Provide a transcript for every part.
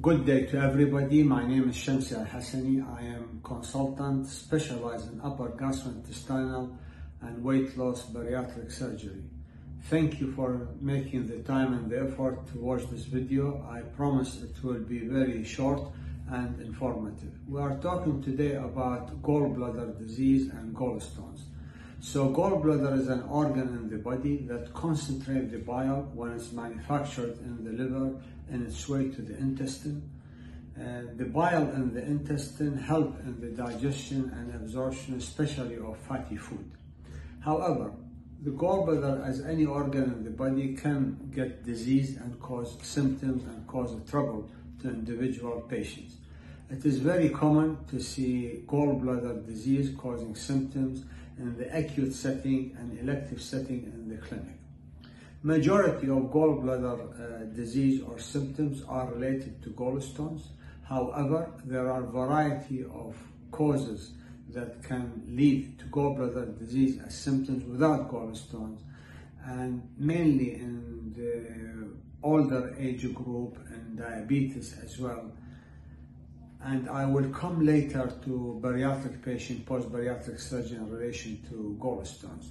Good day to everybody. My name is Shamsi Al-Hassani. I am consultant specialized in upper gastrointestinal and weight loss bariatric surgery. Thank you for making the time and the effort to watch this video. I promise it will be very short and informative. We are talking today about gallbladder disease and gallstones. So gallbladder is an organ in the body that concentrates the bile when it's manufactured in the liver and its way to the intestine. The bile in the intestine help in the digestion and absorption, especially of fatty food. However, the gallbladder, as any organ in the body, can get disease and cause symptoms and cause trouble to individual patients. It is very common to see gallbladder disease causing symptoms in the acute setting and elective setting in the clinic. Majority of gallbladder disease or symptoms are related to gallstones. However, there are a variety of causes that can lead to gallbladder disease as symptoms without gallstones, and mainly in the older age group and diabetes as well. And I will come later to bariatric patient, post-bariatric surgery in relation to gallstones.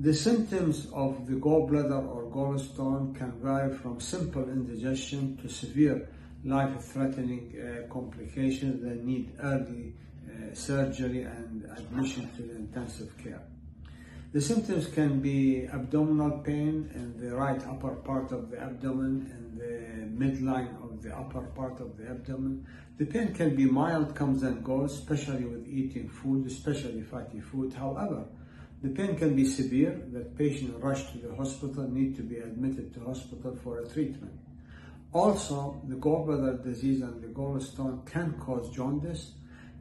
The symptoms of the gallbladder or gallstone can vary from simple indigestion to severe life-threatening complications that need early surgery and admission to the intensive care. The symptoms can be abdominal pain in the right upper part of the abdomen, in the midline of the upper part of the abdomen. The pain can be mild, comes and goes, especially with eating food, especially fatty food. However, the pain can be severe, that patient rushed to the hospital, need to be admitted to hospital for a treatment. Also, the gallbladder disease and the gallstone can cause jaundice,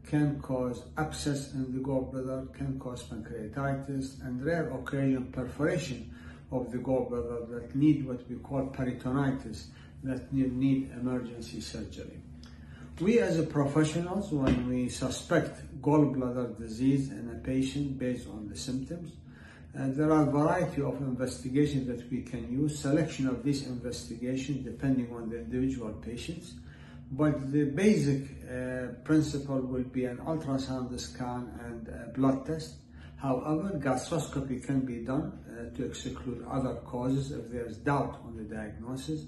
can cause abscess in the gallbladder, can cause pancreatitis, and rare occasion perforation of the gallbladder that need what we call peritonitis, that need emergency surgery. We as a professionals, when we suspect gallbladder disease in a patient based on the symptoms, there are a variety of investigations that we can use, selection of these investigations depending on the individual patients. But the basic principle will be an ultrasound scan and a blood test. However, gastroscopy can be done to exclude other causes if there is doubt on the diagnosis.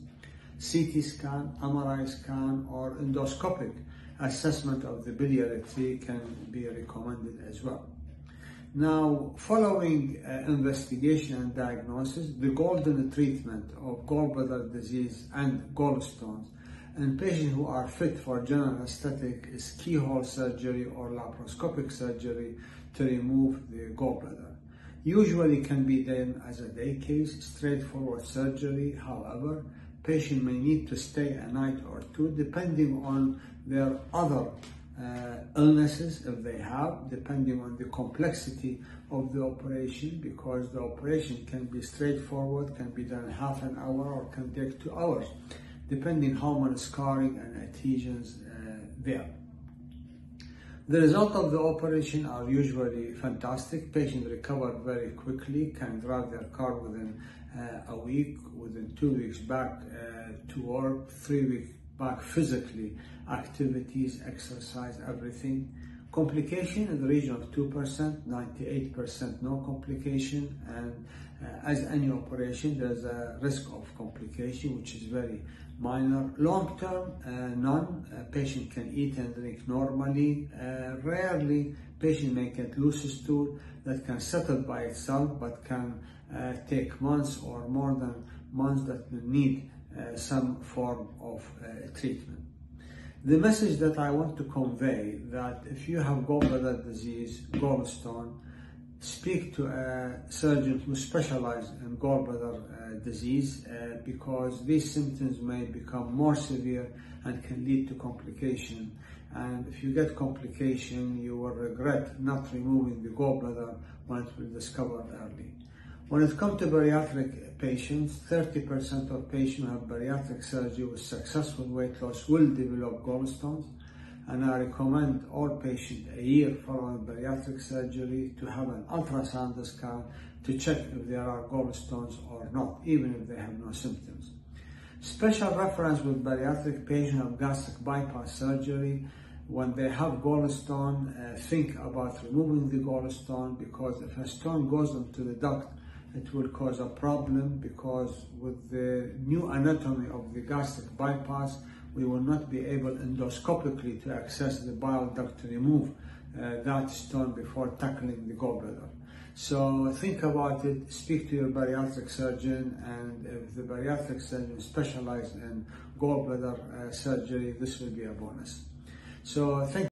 CT scan, MRI scan, or endoscopic assessment of the biliary tree can be recommended as well. Now, following investigation and diagnosis, the golden treatment of gallbladder disease and gallstones in patients who are fit for general aesthetic is keyhole surgery or laparoscopic surgery to remove the gallbladder. Usually can be done as a day case, straightforward surgery. However, patient may need to stay a night or two depending on their other illnesses if they have, depending on the complexity of the operation, because the operation can be straightforward, can be done in half an hour or can take 2 hours, depending how much scarring and adhesions there. The result of the operation are usually fantastic. Patients recover very quickly, can drive their car within a week, within 2 weeks back to work, 3 weeks back physically, activities, exercise, everything. Complication in the region of 2%, 98% no complication, and as any operation, there's a risk of complication, which is very minor. Long term, none. Patient can eat and drink normally. Rarely, patient may get loose stool that can settle by itself, but can take months or more than months that will need some form of treatment. The message that I want to convey, that if you have gallbladder disease, gallstone, speak to a surgeon who specializes in gallbladder disease because these symptoms may become more severe and can lead to complication. And if you get complication, you will regret not removing the gallbladder when it will be discovered early. When it comes to bariatric patients, 30% of patients who have bariatric surgery with successful weight loss will develop gallstones. And I recommend all patients a year following bariatric surgery to have an ultrasound scan to check if there are gallstones or not, even if they have no symptoms. Special reference with bariatric patient of gastric bypass surgery. When they have gallstone, think about removing the gallstone, because if a stone goes into the duct, it will cause a problem, because with the new anatomy of the gastric bypass, we will not be able endoscopically to access the bile duct to remove that stone before tackling the gallbladder. So think about it, speak to your bariatric surgeon, and if the bariatric surgeon specializes in gallbladder surgery, this will be a bonus. So thank